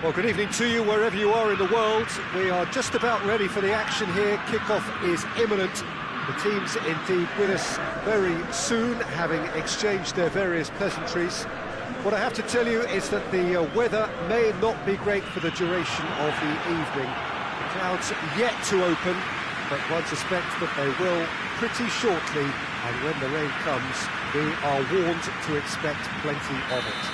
Well, good evening to you wherever you are in the world. We are just about ready for the action here. Kickoff is imminent. The teams indeed with us very soon, having exchanged their various pleasantries. What I have to tell you is that the weather may not be great for the duration of the evening. The clouds yet to open, but one suspects that they will pretty shortly, and when the rain comes, we are warned to expect plenty of it.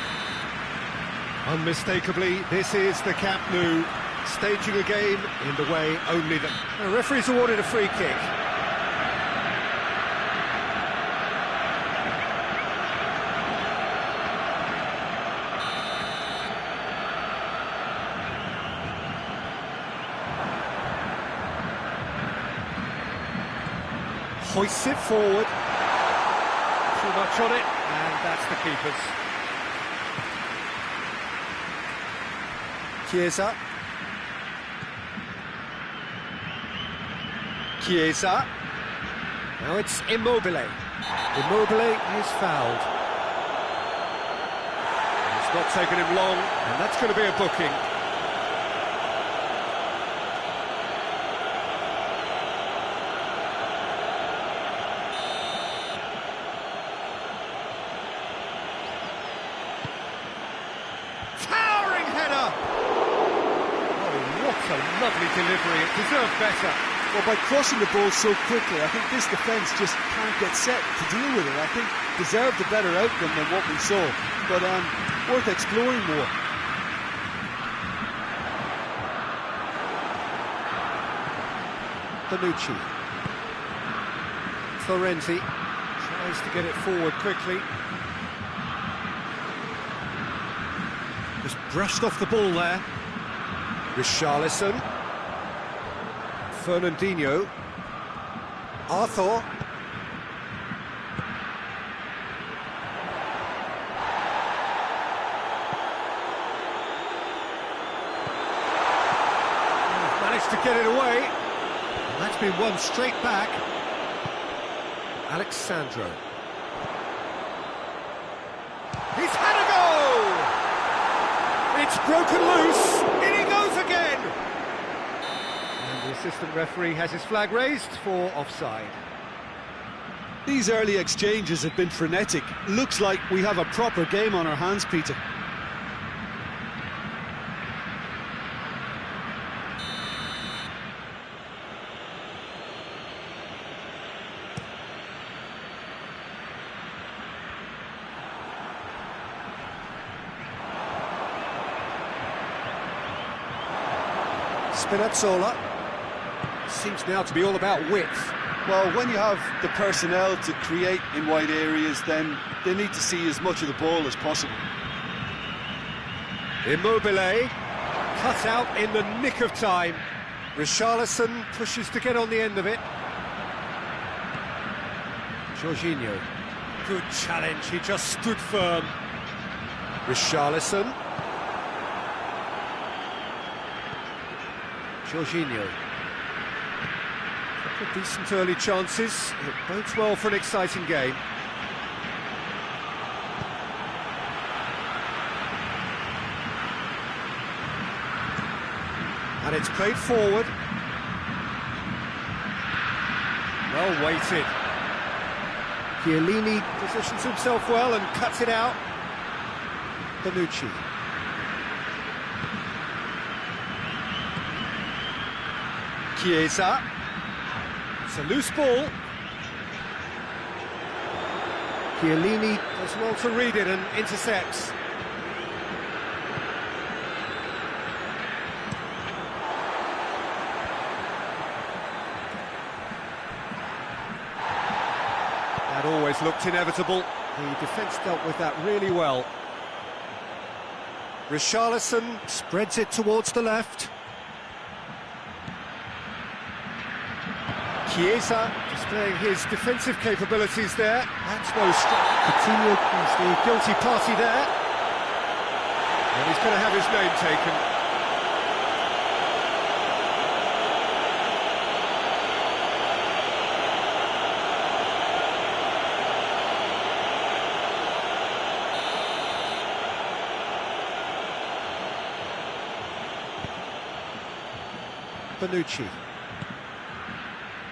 Unmistakably, this is the Camp Nou, staging a game in the way only that... The referee's awarded a free kick. Hoists it forward. Too much on it, and that's the keeper's. Chiesa. Now it's Immobile. Immobile is fouled. It's not taken him long, and that's going to be a booking. Towering header! What a lovely delivery, it deserved better. Well, by crossing the ball so quickly, I think this defence just can't get set to deal with it. I think deserved a better outcome than what we saw, but worth exploring more. Bonucci. Florenzi tries to get it forward quickly. Just brushed off the ball there. Richarlison. Fernandinho. Arthur. Managed to get it away. And that's been won straight back. Alexandro. He's had a go! It's broken loose. In he goes again. And the assistant referee has his flag raised for offside. These early exchanges have been frenetic. Looks like we have a proper game on our hands, Peter. Spinazzola. Seems now to be all about width. Well, when you have the personnel to create in wide areas, then they need to see as much of the ball as possible. Immobile, cut out in the nick of time. Richarlison pushes to get on the end of it. Jorginho. Good challenge, he just stood firm. Richarlison. Jorginho. Couple of decent early chances. It bodes well for an exciting game. And it's played forward. Well weighted. Chiellini positions himself well and cuts it out. Bonucci. Chiesa. It's a loose ball. Chiellini does well to read it and intercepts. That always looked inevitable. The defence dealt with that really well. Richarlison spreads it towards the left. Chiesa displaying his defensive capabilities there. That's no strike. Coutinho is the guilty party there. And he's going to have his name taken. Bonucci.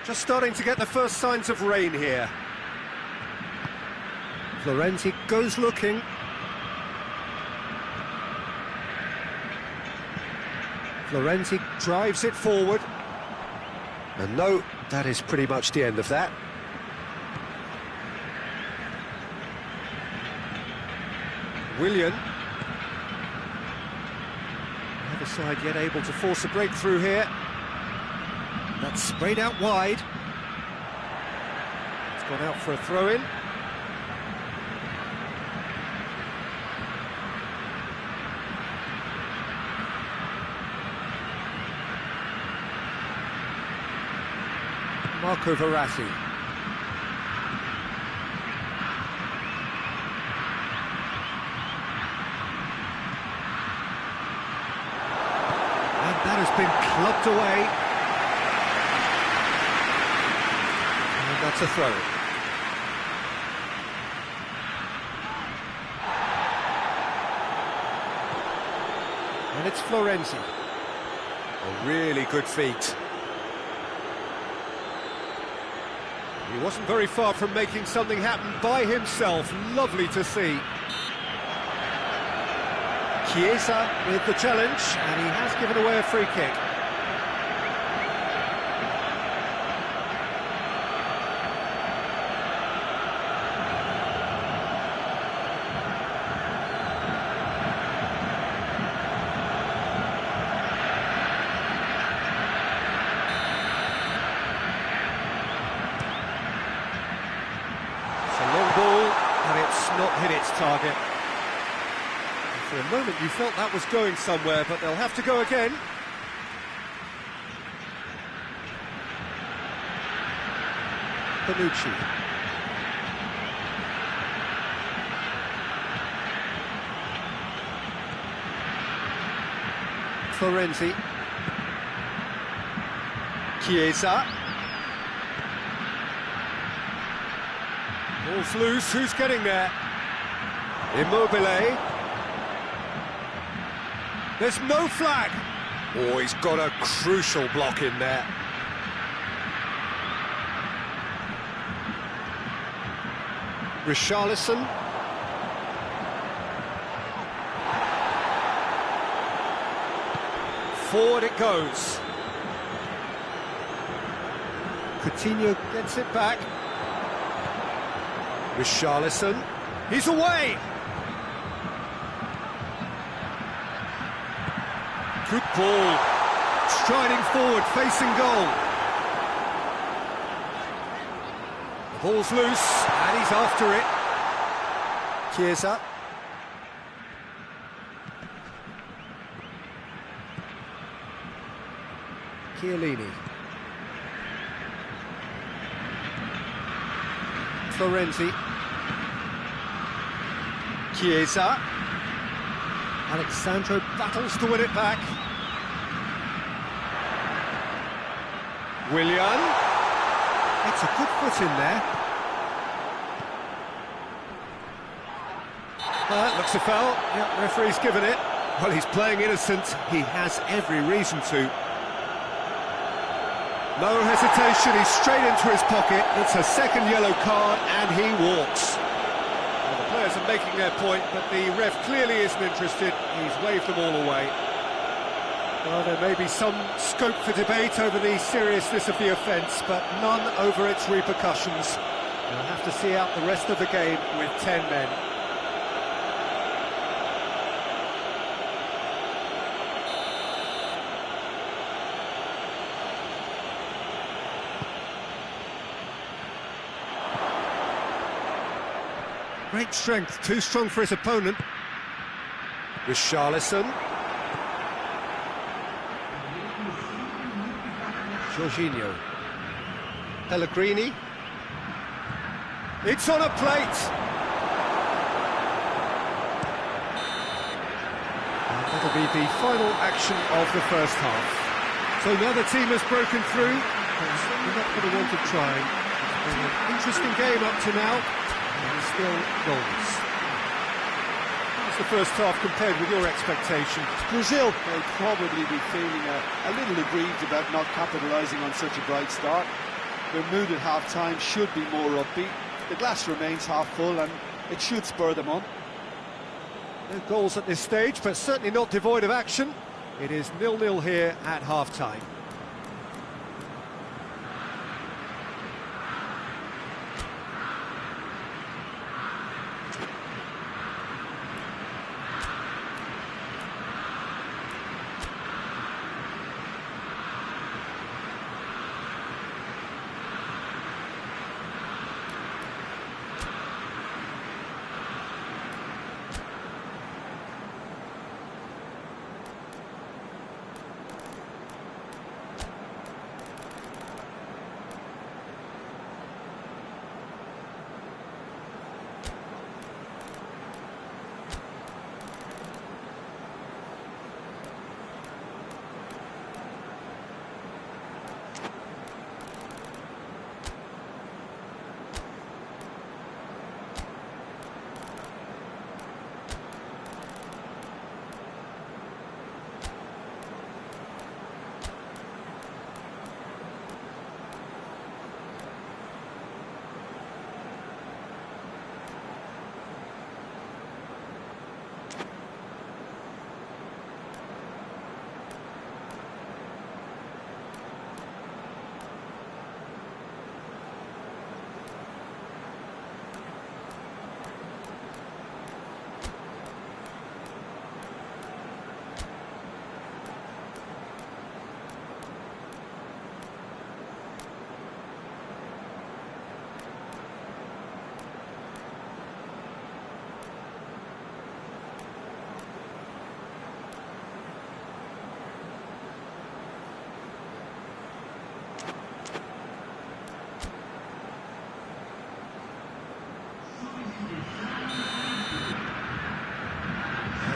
Just starting to get the first signs of rain here. Florenzi goes looking. Florenzi drives it forward. And no, that is pretty much the end of that. Willian. Neither side yet able to force a breakthrough here. That's sprayed out wide. It's gone out for a throw-in. Marco Verratti. And that has been clubbed away. And that's a throw. And it's Florenzi. A really good feat. He wasn't very far from making something happen by himself. Lovely to see. Chiesa with the challenge, and he has given away a free kick. Not hit its target. And for a moment you felt that was going somewhere, but they'll have to go again. Bonucci. Florenzi. Chiesa. Ball's loose, who's getting there? Immobile. There's no flag. Oh, he's got a crucial block in there. Richarlison. Forward it goes. Coutinho gets it back. Richarlison. He's away. Good ball. Striding forward, facing goal. The ball's loose, and he's after it. Chiesa. Chiellini. Florenzi. Chiesa. Alexandro battles to win it back. Willian. It's a good foot in there. Looks a foul. Yeah, referee's given it. Well, he's playing innocent. He has every reason to. No hesitation, he's straight into his pocket. It's a second yellow card, and he walks. Well, the players are making their point, but the ref clearly isn't interested. He's waved them all away. Well, there may be some scope for debate over the seriousness of the offence, but none over its repercussions. We'll have to see out the rest of the game with 10 men. Great strength, too strong for his opponent. Richarlison. Jorginho. Pellegrini. It's on a plate. And that'll be the final action of the first half. So now the team has broken through. We're not going to want to try. It's been an interesting game up to now. And still goals. How's the first half compared with your expectations? Brazil will probably be feeling a little aggrieved about not capitalising on such a bright start. Their mood at half-time should be more upbeat. The glass remains half full and it should spur them on. No goals at this stage, but certainly not devoid of action. It is 0-0 here at half-time.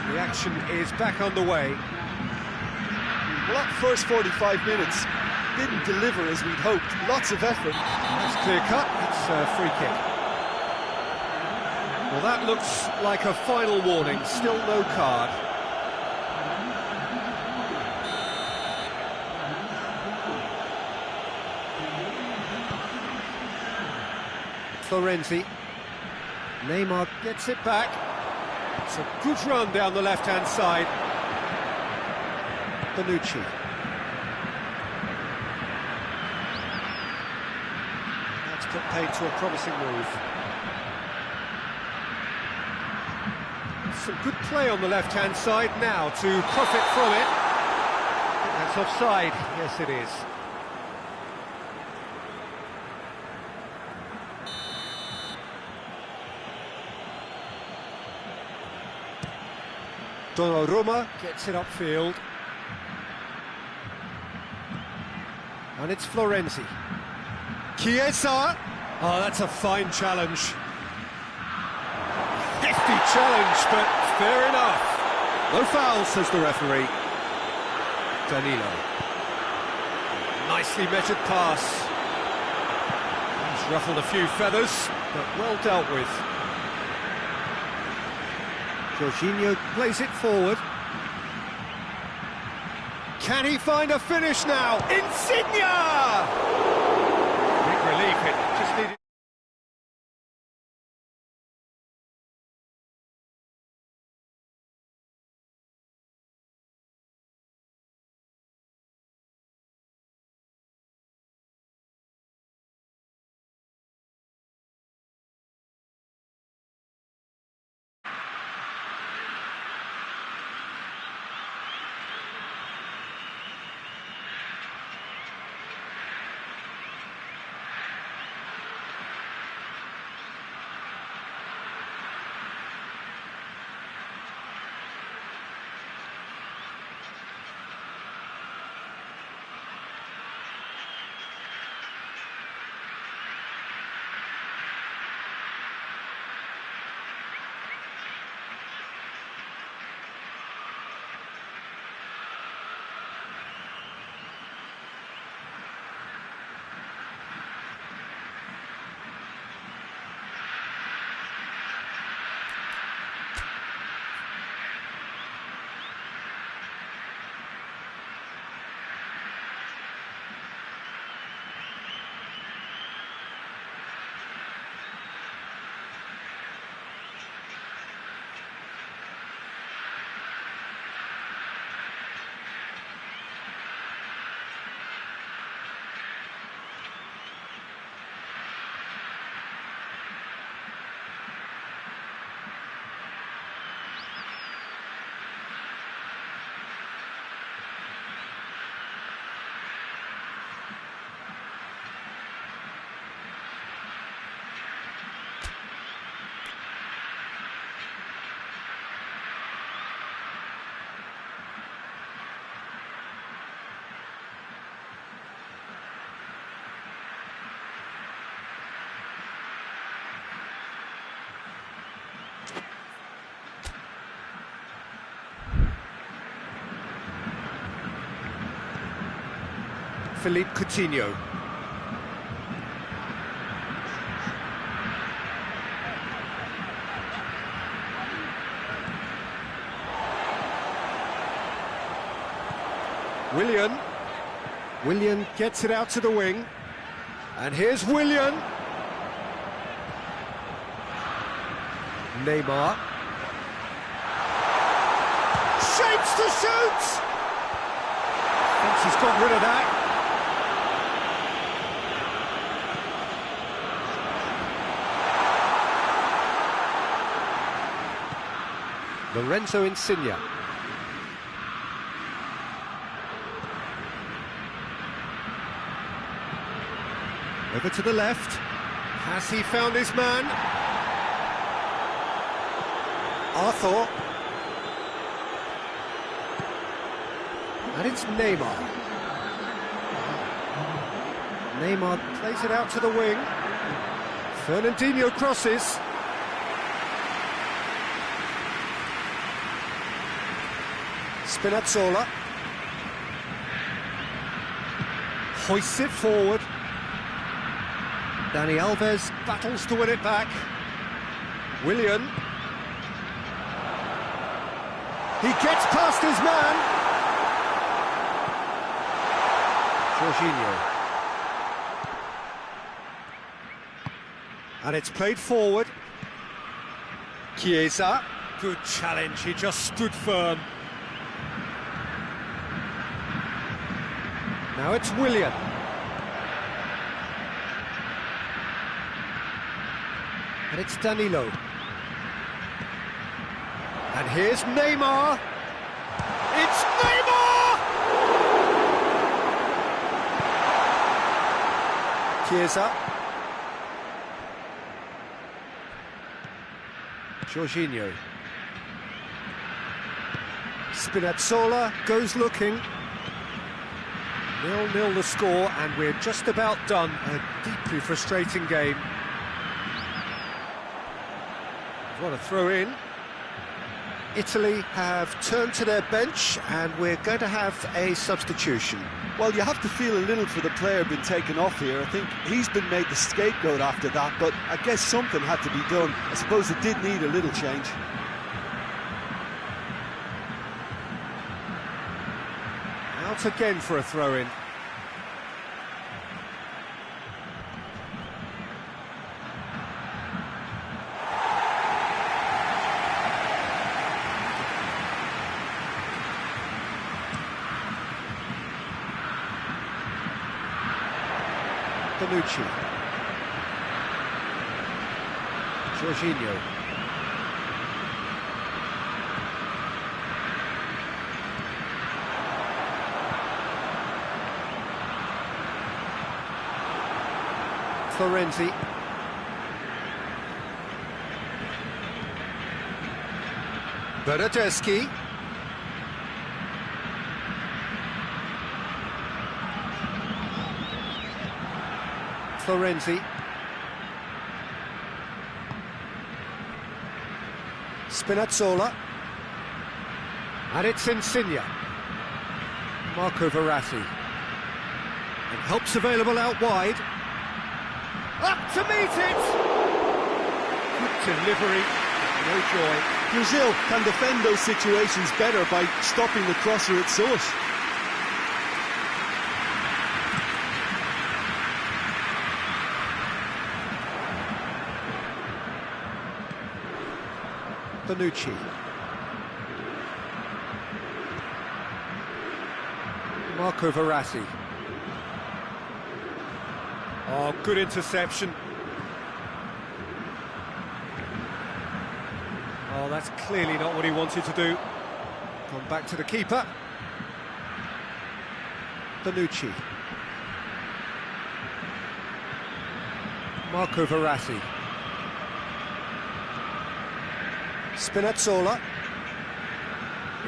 The action is back underway. Well, that first 45 minutes didn't deliver as we'd hoped. Lots of effort. That's clear cut. It's a free kick. Well, that looks like a final warning. Still no card. Florenzi. Neymar gets it back. It's a good run down the left-hand side. Bonucci. That's put paid to a promising move. Some good play on the left-hand side now to profit from it. That's offside. Yes, it is. Donnarumma gets it upfield. And it's Florenzi. Chiesa! Oh, that's a fine challenge. Hefty challenge, but fair enough. No foul, says the referee. Danilo. Nicely measured pass. He's ruffled a few feathers, but well dealt with. Jorginho plays it forward. Can he find a finish now? Insigne! Big relief, it just needed... Philippe Coutinho. Willian gets it out to the wing. And here's Willian. Neymar. Shapes to shoot! Thinks he's got rid of that. Lorenzo Insigne. Over to the left. Has he found his man? Arthur. And it's Neymar. Neymar plays it out to the wing. Fernandinho crosses. Spinazzola. Hoists it forward. Dani Alves battles to win it back. Willian. He gets past his man. Jorginho. And it's played forward. Chiesa. Good challenge, he just stood firm. Now it's Willian. And it's Danilo. And here's Neymar. It's Neymar! Chiesa. Jorginho. Spinazzola goes looking. 0-0 the score, and we're just about done. A deeply frustrating game. What a throw in. Italy have turned to their bench, and we're going to have a substitution. Well, you have to feel a little for the player being taken off here. I think he's been made the scapegoat after that, but I guess something had to be done. I suppose it did need a little change. Out again for a throw-in. Bonucci. Jorginho. Florenzi. Bernardeschi. Florenzi. Spinazzola. And it's Insigne. Marco Verratti. And help's available out wide. Up to meet it! Good delivery, no joy. Brazil can defend those situations better by stopping the crosser at source. Bonucci. Marco Verratti. Oh, good interception. Oh, that's clearly not what he wanted to do. Gone back to the keeper. Bonucci. Marco Verratti. Spinazzola.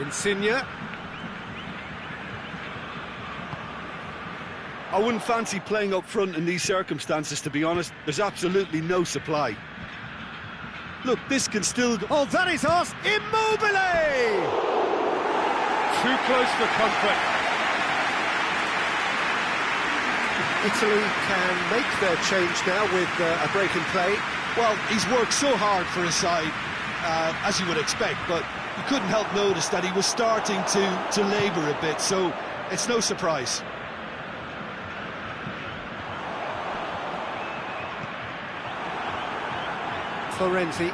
Insigne. I wouldn't fancy playing up front in these circumstances, to be honest. There's absolutely no supply. Look, this can still go... Oh, that is us! Immobile! Too close for comfort. Italy can make their change now with a break in play. Well, he's worked so hard for his side, as you would expect, but you couldn't help notice that he was starting to labour a bit, so it's no surprise. Florenzi.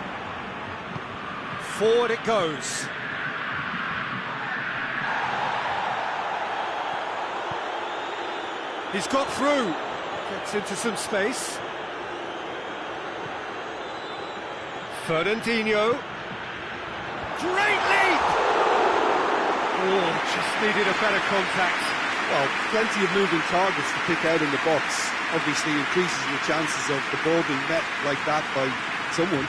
Forward it goes. He's got through. Gets into some space. Fernandinho. Great leap! Oh, just needed a better contact. Well, plenty of moving targets to pick out in the box. Obviously increases the chances of the ball being met like that by someone.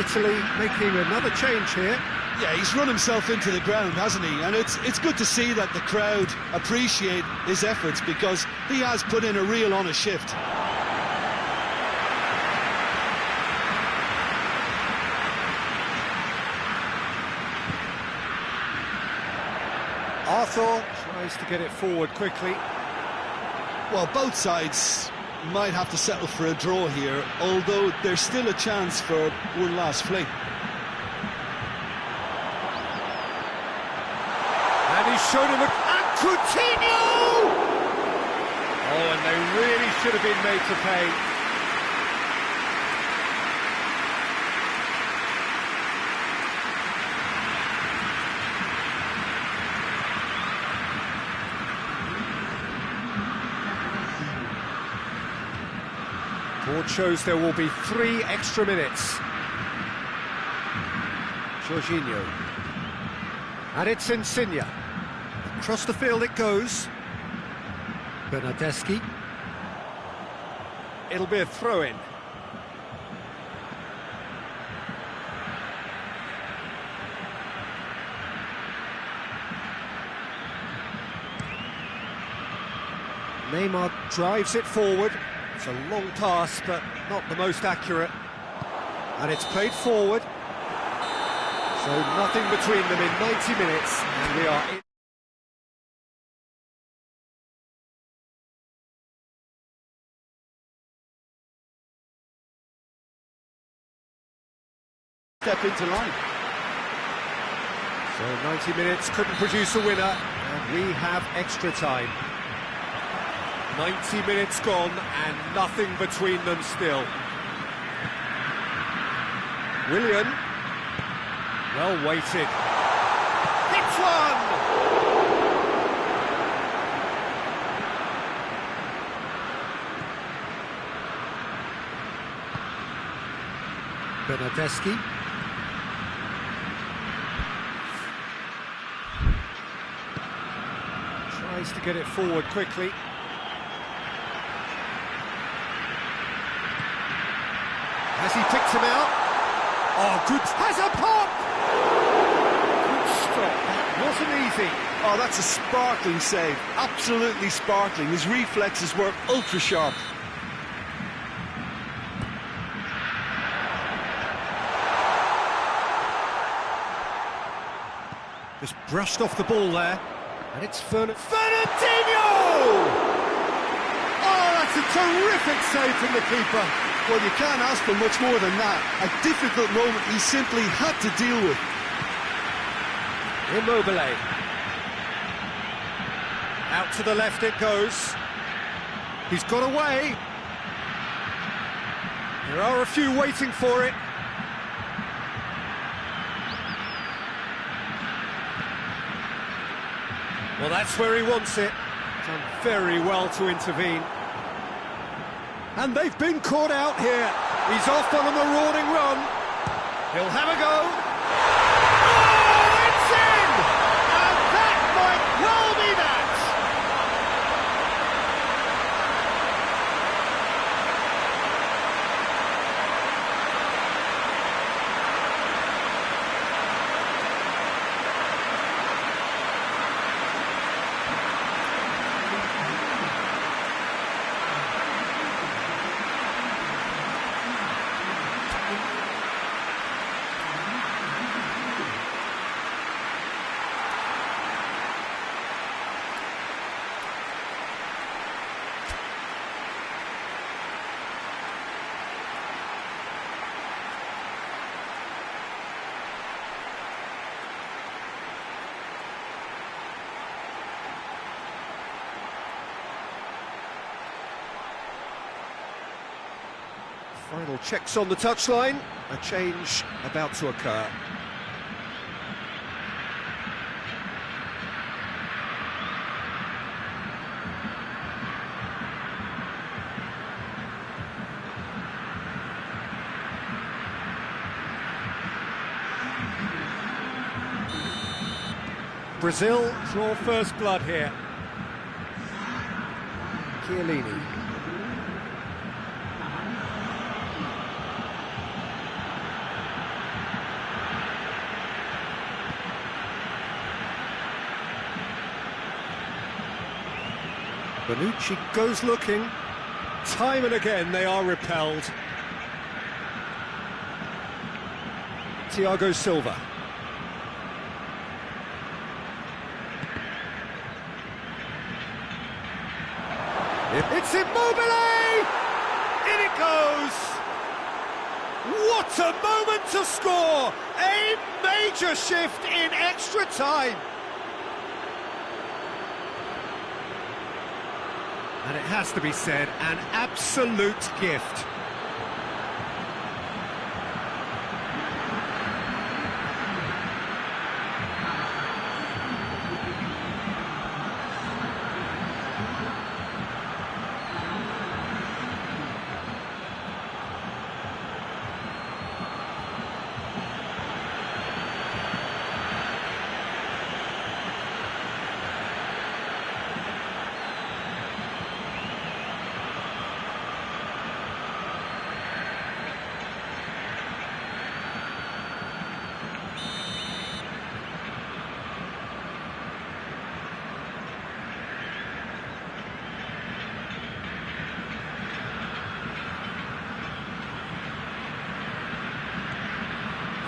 Italy making another change here. Yeah, he's run himself into the ground, hasn't he? And it's good to see that the crowd appreciate his efforts, because he has put in a real honest shift. Arthur tries to get it forward quickly. Well, both sides might have to settle for a draw here, although there's still a chance for one last fling. And he's shown him and Coutinho! Oh, and they really should have been made to pay. Board shows there will be 3 extra minutes. Jorginho. And it's Insigne. Across the field it goes. Bernardeschi. It'll be a throw-in. Neymar drives it forward. It's a long pass, but not the most accurate. And it's played forward. So nothing between them in 90 minutes, and we are in. Step into line. So 90 minutes couldn't produce a winner, and we have extra time. 90 minutes gone, and nothing between them still. Willian. Well weighted. Hits one! Bernardeschi. Tries to get it forward quickly. Has he picked him out? Oh, good. Has a pop! Good stop. That wasn't easy. Oh, that's a sparkling save. Absolutely sparkling. His reflexes were ultra sharp. Just brushed off the ball there. And it's Fernandinho! Oh, that's a terrific save from the keeper. Well, you can't ask for much more than that. A difficult moment he simply had to deal with. Immobile. Out to the left it goes. He's got away. There are a few waiting for it. Well, that's where he wants it. Done very well to intervene. And they've been caught out here. He's off on a marauding run. He'll have a go. Oh, it's in! And that might well be that. Final checks on the touchline. A change about to occur. Brazil draw first blood here. Chiellini. Bonucci goes looking. Time and again they are repelled. Thiago Silva. It's Immobile! In it goes! What a moment to score! A major shift in extra time! And it has to be said, an absolute gift.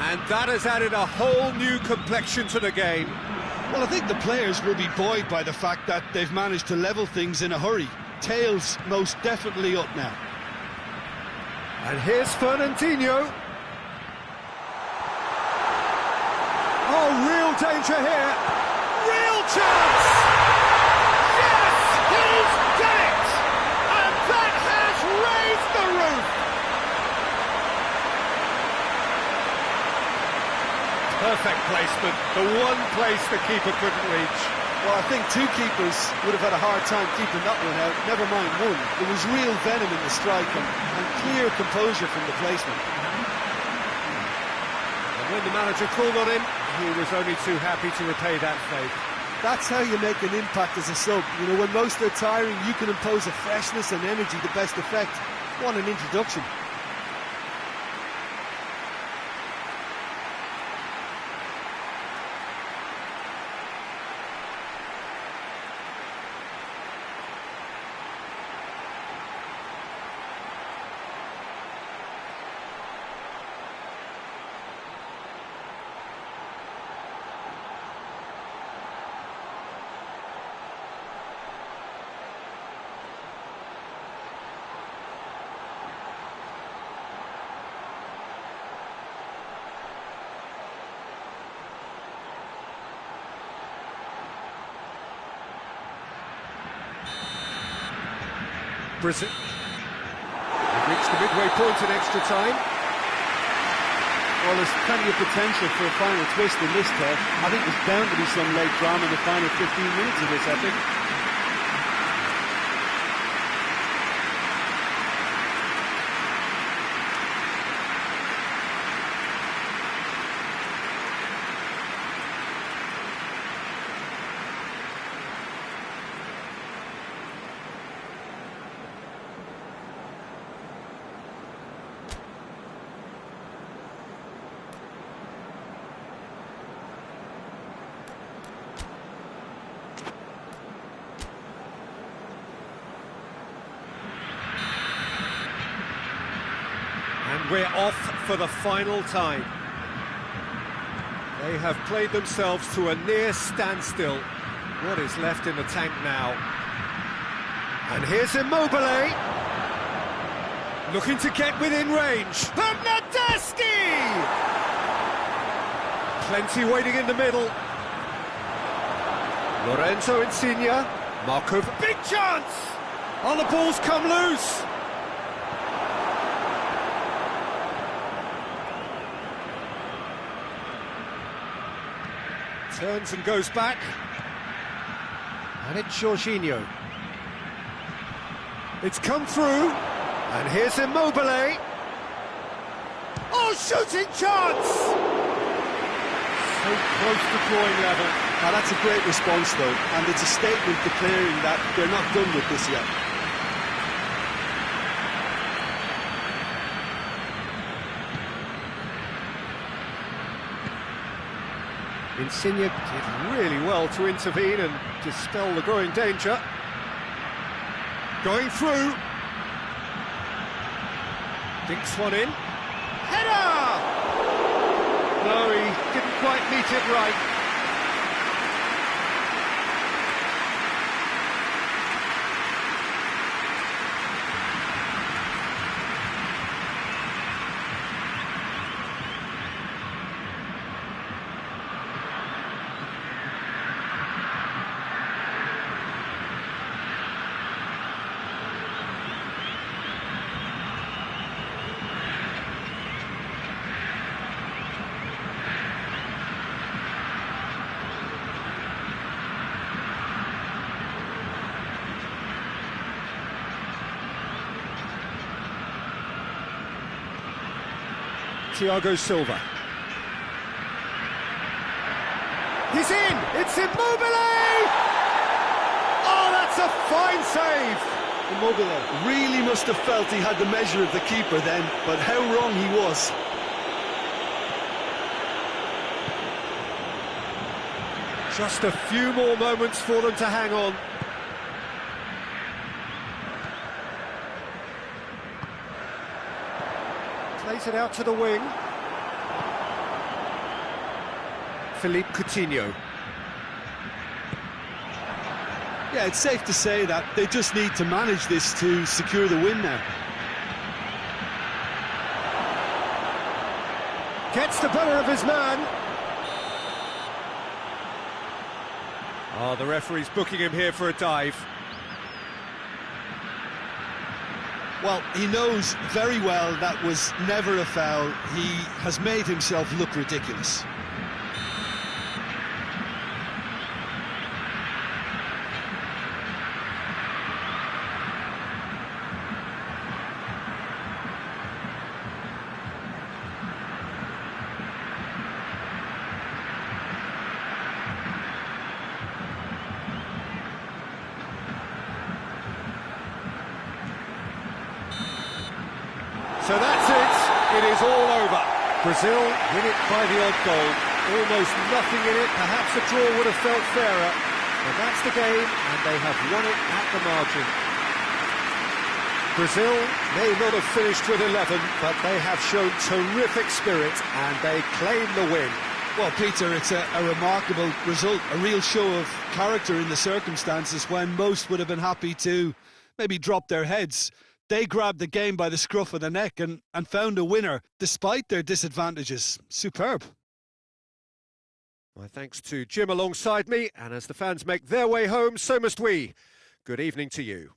And that has added a whole new complexion to the game. Well, I think the players will be buoyed by the fact that they've managed to level things in a hurry. Tails most definitely up now. And here's Fernandinho. Oh, real danger here. Real chance! Yes, he's done it! And that has raised the roof! Perfect placement, the one place the keeper couldn't reach. Well, I think two keepers would have had a hard time keeping that one out, never mind one. There was real venom in the strike and clear composure from the placement. And when the manager called on him, he was only too happy to repay that faith. That's how you make an impact as a sub. You know, when most are tiring, you can impose a freshness and energy to best effect. What an introduction. Brazil. They've reached the midway point in extra time. Well, there's plenty of potential for a final twist in this test. I think there's bound to be some late drama in the final 15 minutes of this epic. And we're off for the final time. They have played themselves to a near standstill. What is left in the tank now? And here's Immobile. Looking to get within range. Bernardeschi! Plenty waiting in the middle. Lorenzo Insigne. Markov. Big chance! Oh, the ball's come loose. Turns and goes back. And it's Jorginho. It's come through. And here's Immobile. Oh, shooting chance! So close to drawing level. Now that's a great response though, and it's a statement declaring that they're not done with this yet. Insigne did really well to intervene and dispel the growing danger. Going through. Dinks one in. Header! No, he didn't quite meet it right. Thiago Silva. He's in! It's Immobile! Oh, that's a fine save! Immobile really must have felt he had the measure of the keeper then, but how wrong he was. Just a few more moments for them to hang on. Plays it out to the wing. Philippe Coutinho. Yeah, it's safe to say that they just need to manage this to secure the win now. Gets the better of his man. Oh, the referee's booking him here for a dive. Well, he knows very well that was never a foul. He has made himself look ridiculous. So that's it. It is all over. Brazil win it by the odd goal. Almost nothing in it. Perhaps a draw would have felt fairer. But that's the game, and they have won it at the margin. Brazil may not have finished with 11, but they have shown terrific spirit, and they claim the win. Well, Peter, it's a remarkable result, a real show of character in the circumstances when most would have been happy to maybe drop their heads. They grabbed the game by the scruff of the neck and found a winner, despite their disadvantages. Superb. My thanks to Jim alongside me, and as the fans make their way home, so must we. Good evening to you.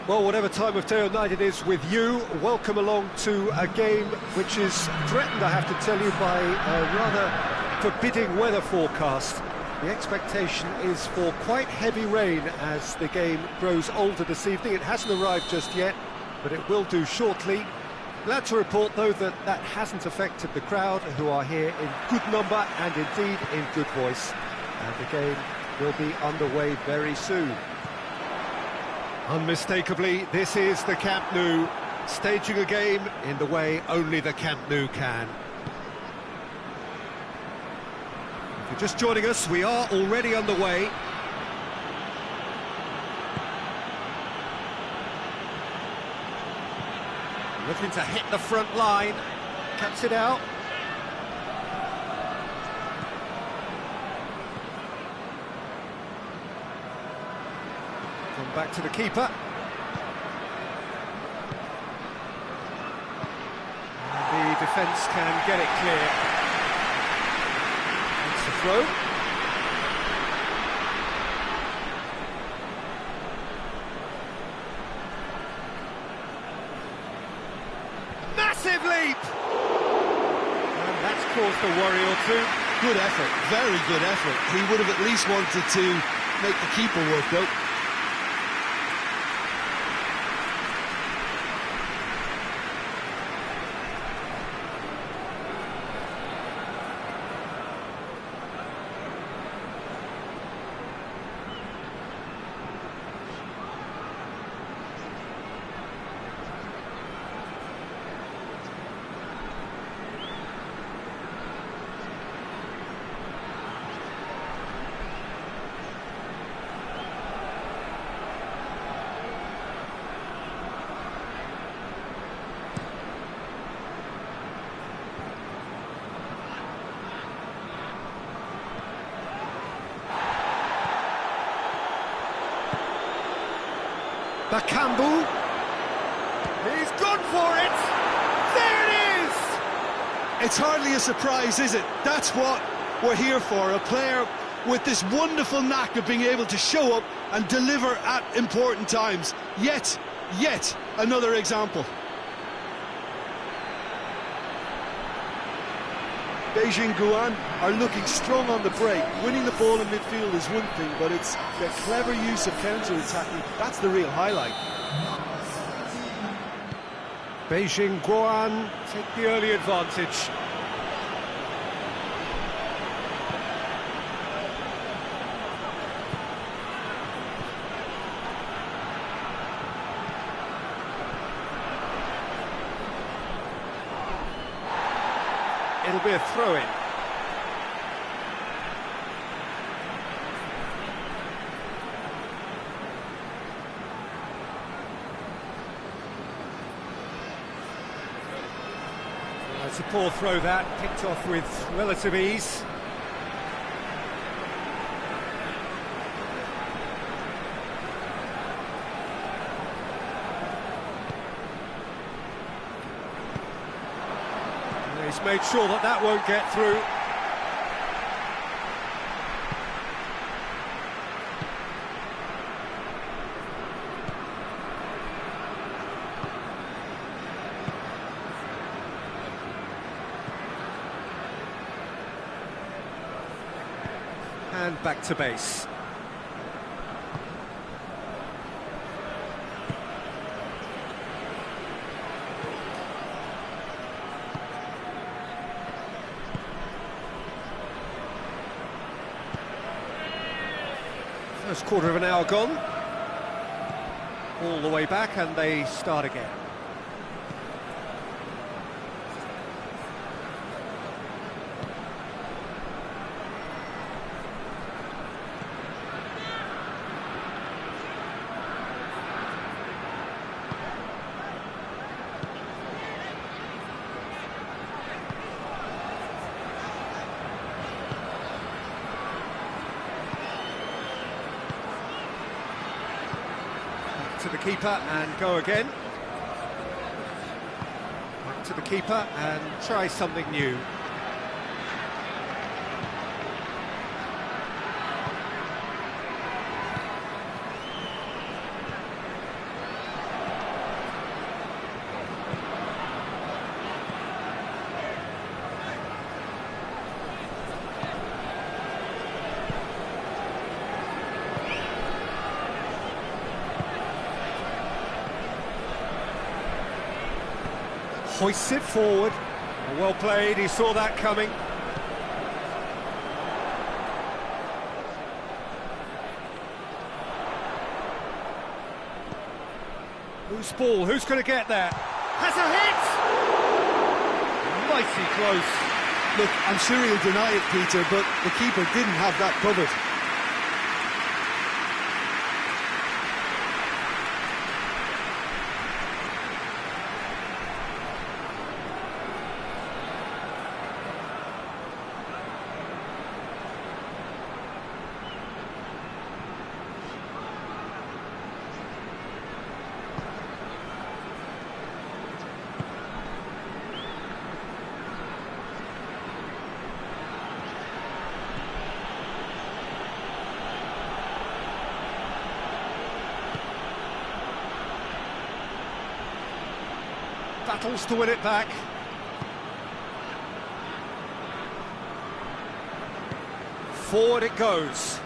Well, whatever time of day or night it is with you, welcome along to a game which is threatened, I have to tell you, by a rather forbidding weather forecast. The expectation is for quite heavy rain as the game grows older this evening. It hasn't arrived just yet, but it will do shortly. Glad to report, though, that that hasn't affected the crowd, who are here in good number and indeed in good voice. And the game will be underway very soon. Unmistakably, this is the Camp Nou, staging a game in the way only the Camp Nou can. If you're just joining us, we are already underway. Looking to hit the front line, cuts it out. Come back to the keeper. And the defence can get it clear. It's a throw. Massive leap! And that's caused a worry or two. Good effort, very good effort. He would have at least wanted to make the keeper work, though. Bakambu, he's gone for it, there it is! It's hardly a surprise, is it? That's what we're here for, a player with this wonderful knack of being able to show up and deliver at important times. Yet another example. Beijing Guan are looking strong on the break. Winning the ball in midfield is one thing, but it's the clever use of counter-attacking. That's the real highlight. Beijing Guan take the early advantage. It'll be a throw-in. It's a poor throw that, picked off with relative ease. He's made sure that that won't get through. And back to base. First quarter of an hour gone, all the way back, and they start again. To the keeper and go again. Back to the keeper and try something new. hoists it forward. Well played, he saw that coming. Loose ball, who's going to get there? Has a hit! Mighty close. Look, I'm sure he'll deny it, Peter, but the keeper didn't have that covered. Battles to win it back. Forward it goes.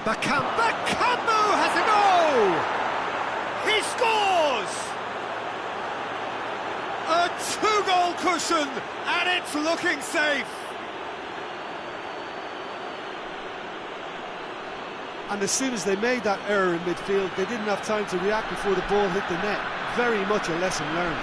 Bakambu has a goal! He scores! A two-goal cushion, and it's looking safe. And as soon as they made that error in midfield, they didn't have time to react before the ball hit the net. Very much a lesson learned.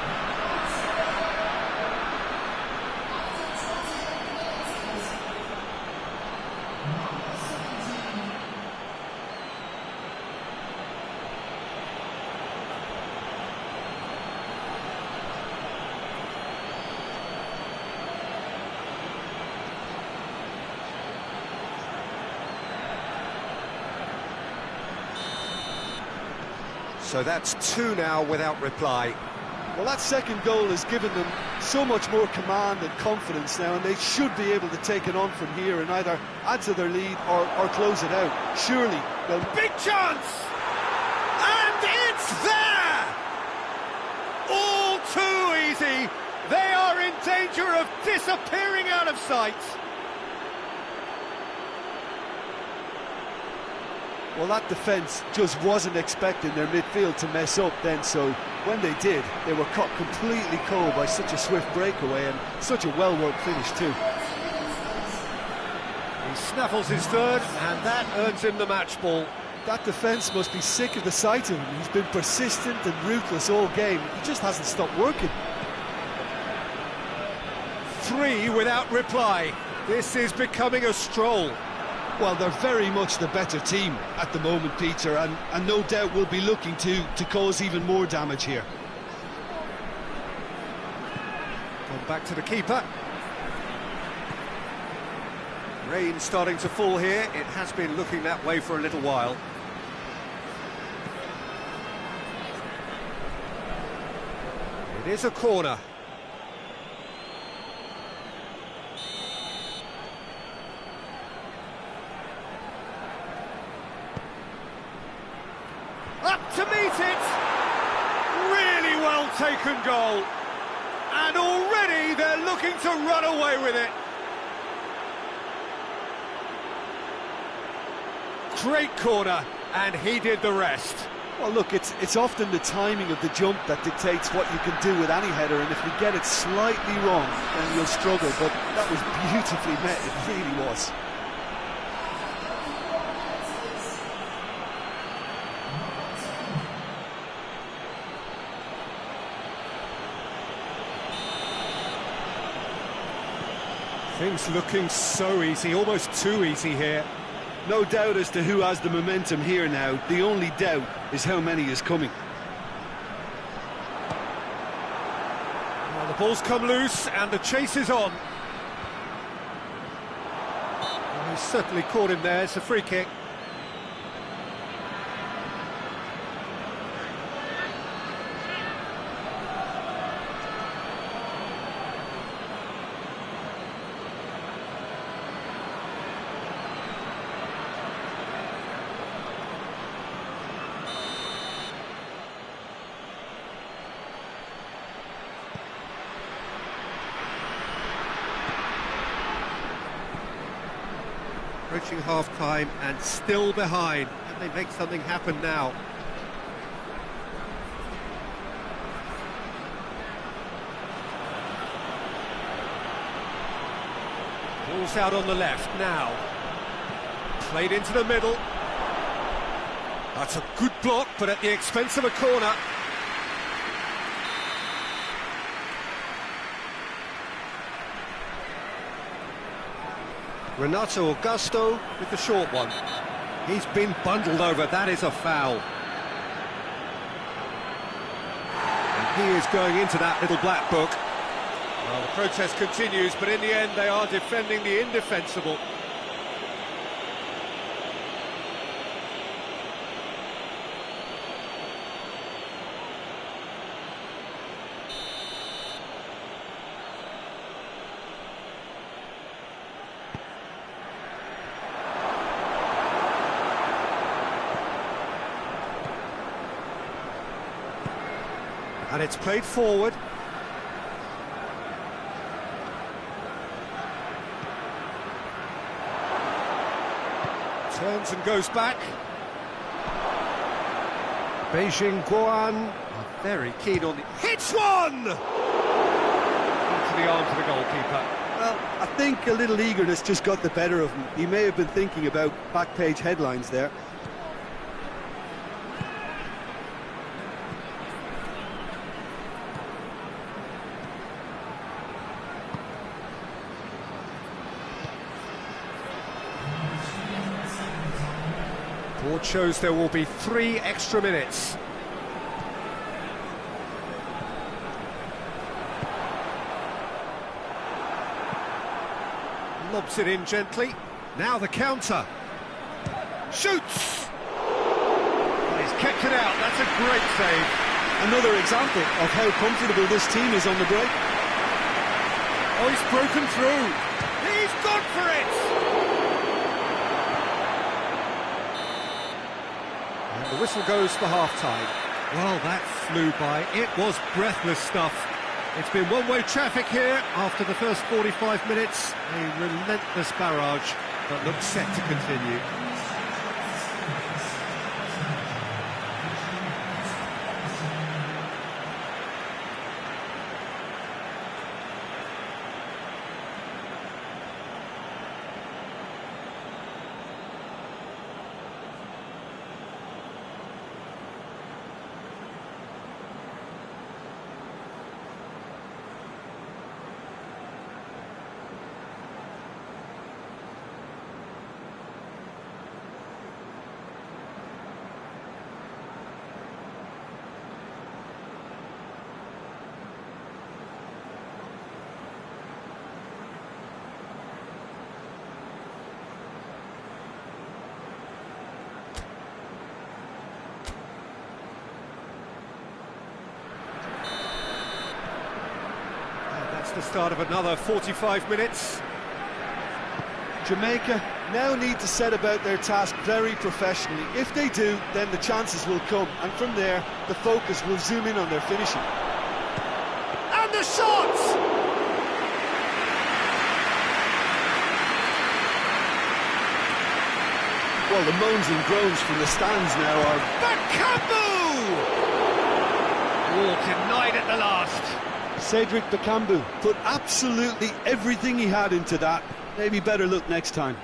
So that's two now without reply. Well, that second goal has given them so much more command and confidence now, and they should be able to take it on from here and either add to their lead or close it out. Surely they'll... Big chance! And it's there! All too easy. They are in danger of disappearing out of sight. Well, that defence just wasn't expecting their midfield to mess up then, so when they did, they were caught completely cold by such a swift breakaway and such a well-worked finish too. He snaffles his third, and that earns him the match ball. That defence must be sick of the sight of him. He's been persistent and ruthless all game. He just hasn't stopped working. Three without reply. This is becoming a stroll. Well, they're very much the better team at the moment, Peter, and no doubt will be looking to cause even more damage here. Gone back to the keeper. Rain starting to fall here. It has been looking that way for a little while. It is a corner. Up to meet it! Really well taken goal. And already they're looking to run away with it. Great corner, and he did the rest. Well, look, it's often the timing of the jump that dictates what you can do with any header, and if you get it slightly wrong, then you'll struggle, but that was beautifully met, it really was. Things looking so easy, almost too easy here. No doubt as to who has the momentum here now. The only doubt is how many is coming. Well, the ball's come loose and the chase is on. Well, he's certainly caught him there. It's a free kick. Approaching half-time and still behind. Can they make something happen now? Ball's out on the left now. Played into the middle. That's a good block, but at the expense of a corner. Renato Augusto with the short one. He's been bundled over, that is a foul. And he is going into that little black book. Well, the protest continues, but in the end they are defending the indefensible. And it's played forward. Turns and goes back. Beijing Guan are very keen on the... Hits one! Into the arms of the goalkeeper. Well, I think a little eagerness just got the better of him. He may have been thinking about back-page headlines there. Board shows there will be 3 extra minutes. Lobs it in gently. Now the counter. Shoots! Well, he's kept it out. That's a great save. Another example of how comfortable this team is on the break. Oh, he's broken through. He's gone for it! The whistle goes for half-time. Well, that flew by. It was breathless stuff. It's been one-way traffic here after the first 45 minutes. A relentless barrage that looks set to continue. The start of another 45 minutes. Jamaica now need to set about their task very professionally. If they do, then the chances will come, and from there, the focus will zoom in on their finishing. And the shot! Well, the moans and groans from the stands now are... Bakambu! Oh, denied at the last. Cedric Bakambu put absolutely everything he had into that. Maybe better look next time.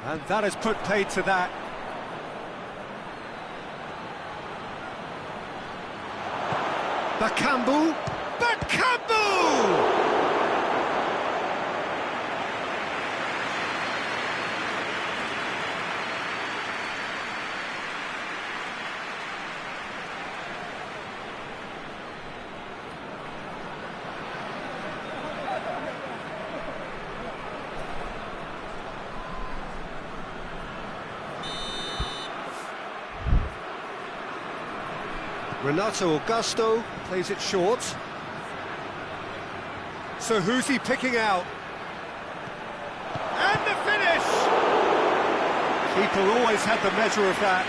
And that has put paid to that. Bakambu! Bakambu! Renato Augusto plays it short. So who's he picking out? And the finish! Keeper always had the measure of that.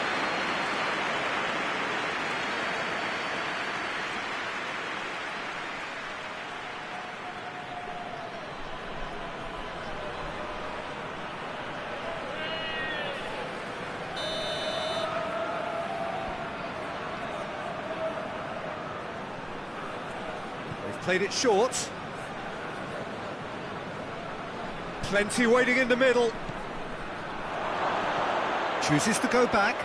Played it short. Plenty waiting in the middle. Chooses to go back.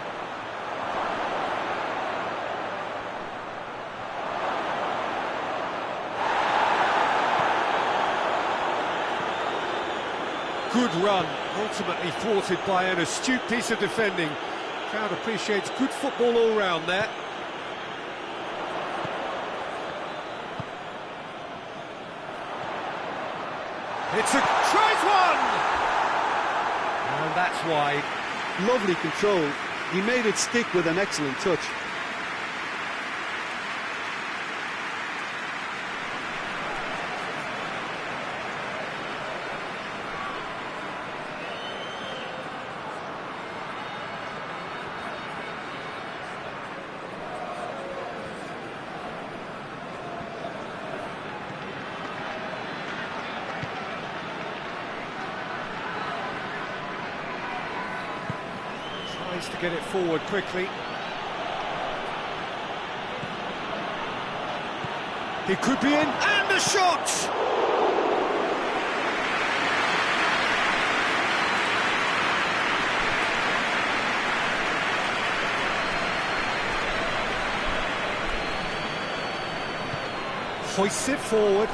Good run, ultimately thwarted by an astute piece of defending. Crowd appreciates good football all round there. It's a tries one! And that's wide. Lovely control. He made it stick with an excellent touch. To get it forward quickly. He could be in, and the shot! Hoists it forward.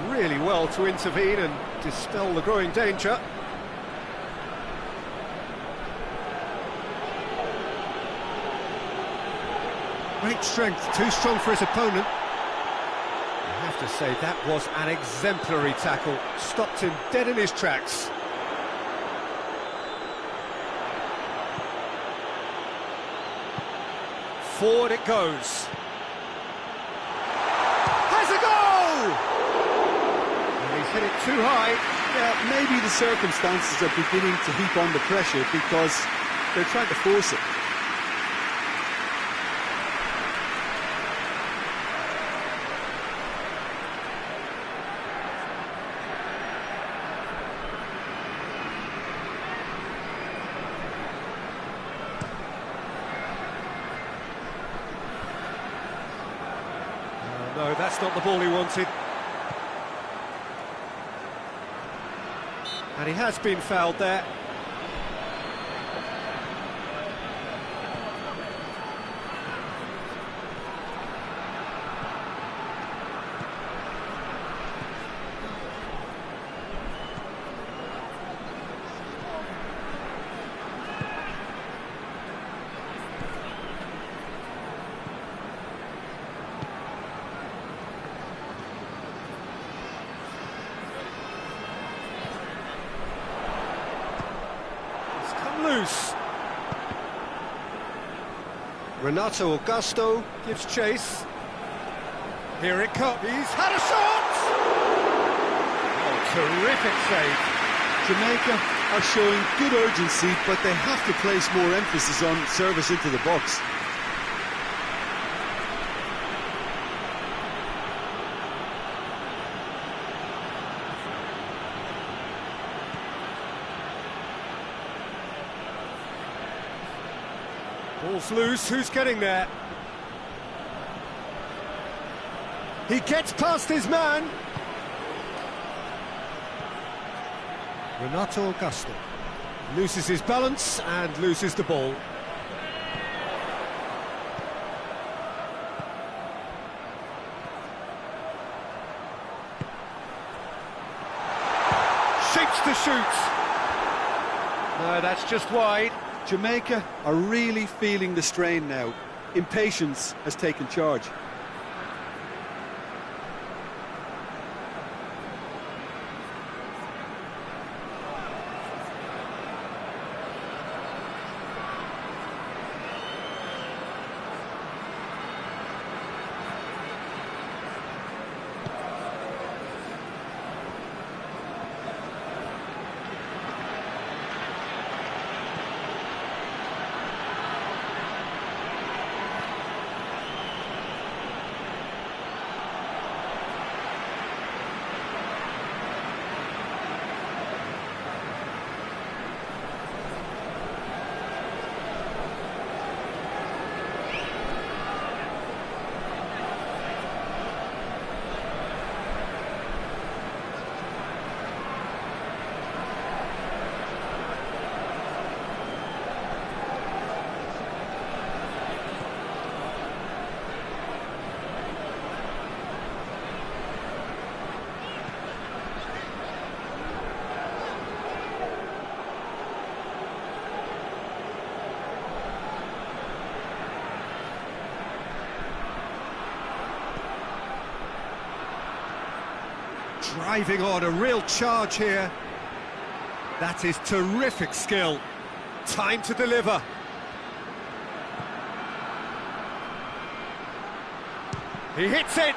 Really well to intervene and dispel the growing danger. Great strength, too strong for his opponent. I have to say, that was an exemplary tackle. Stopped him dead in his tracks. Forward it goes. Has a goal! He's hit it too high. Yeah, maybe the circumstances are beginning to heap on the pressure because they're trying to force it. No, that's not the ball he wanted. And he has been fouled there. Loose. Renato Augusto gives chase. Here it comes. He's had a shot! Oh, terrific save. Jamaica are showing good urgency, but they have to place more emphasis on service into the box. Ball's loose, who's getting there? He gets past his man. Renato Augusto loses his balance and loses the ball. Shapes to shoot. No, that's just wide. Jamaica are really feeling the strain now. Impatience has taken charge. Driving on, a real charge here. That is terrific skill. Time to deliver. He hits it!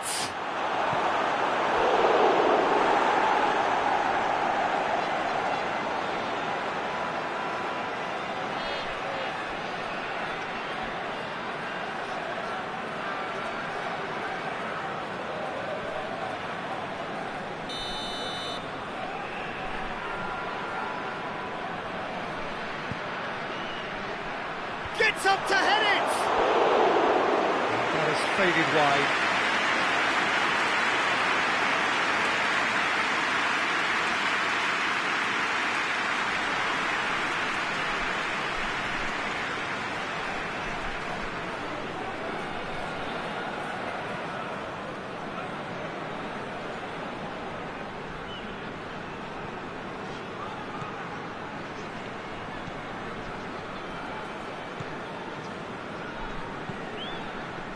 Gets up to head it! That has faded wide.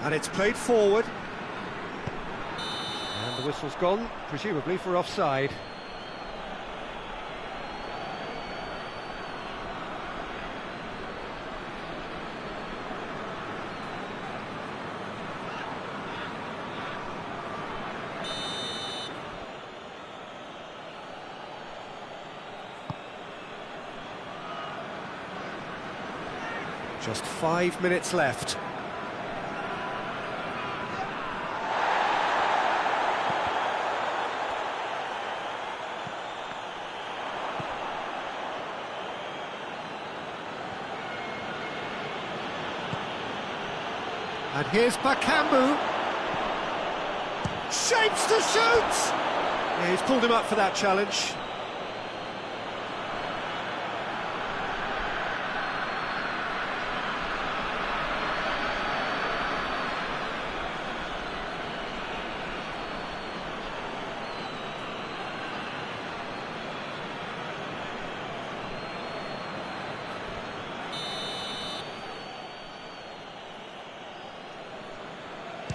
And it's played forward. And the whistle's gone, presumably for offside. Just 5 minutes left. And here's Bakambu. Shapes to shoot! Yeah, he's pulled him up for that challenge.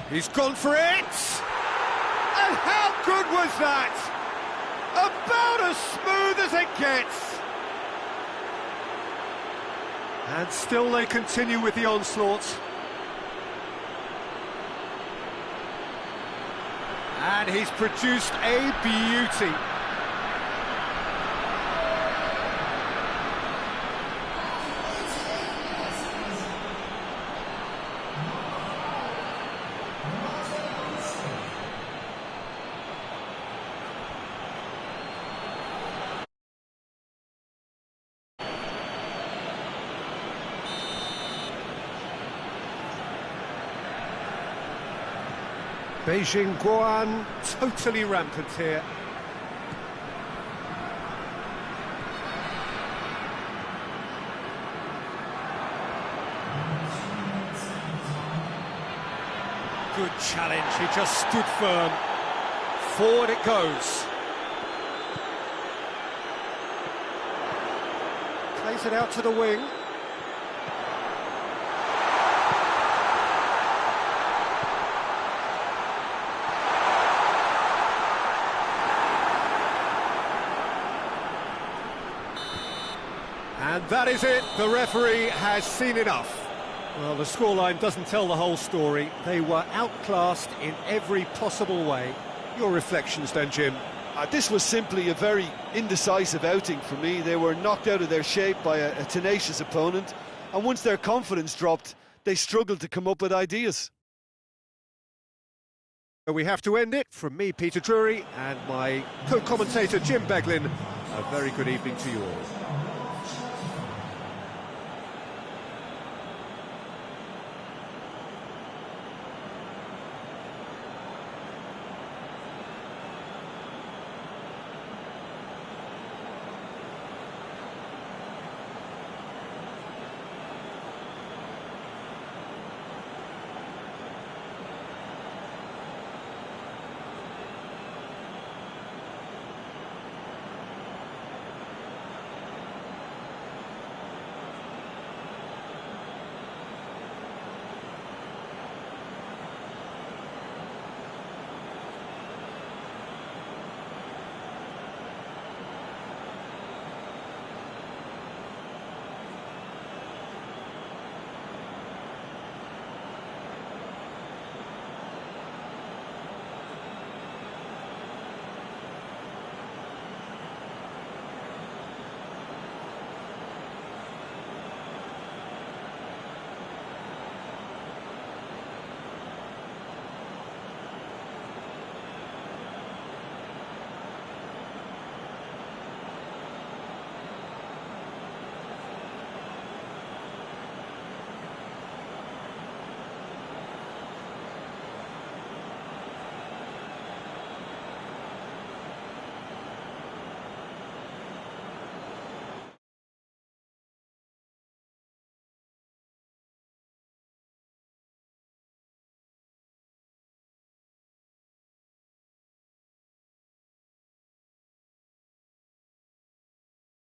He's gone for it! And how good was that? About as smooth as it gets! And still they continue with the onslaught. And he's produced a beauty. Beijing Guoan totally rampant here. Good challenge, he just stood firm. Forward it goes. Plays it out to the wing. And that is it, the referee has seen enough. Well, the scoreline doesn't tell the whole story. They were outclassed in every possible way. Your reflections then, Jim? This was simply a very indecisive outing for me. They were knocked out of their shape by a tenacious opponent, and once their confidence dropped, they struggled to come up with ideas. We have to end it. From me, Peter Drury, and my co-commentator, Jim Beglin, a very good evening to you all.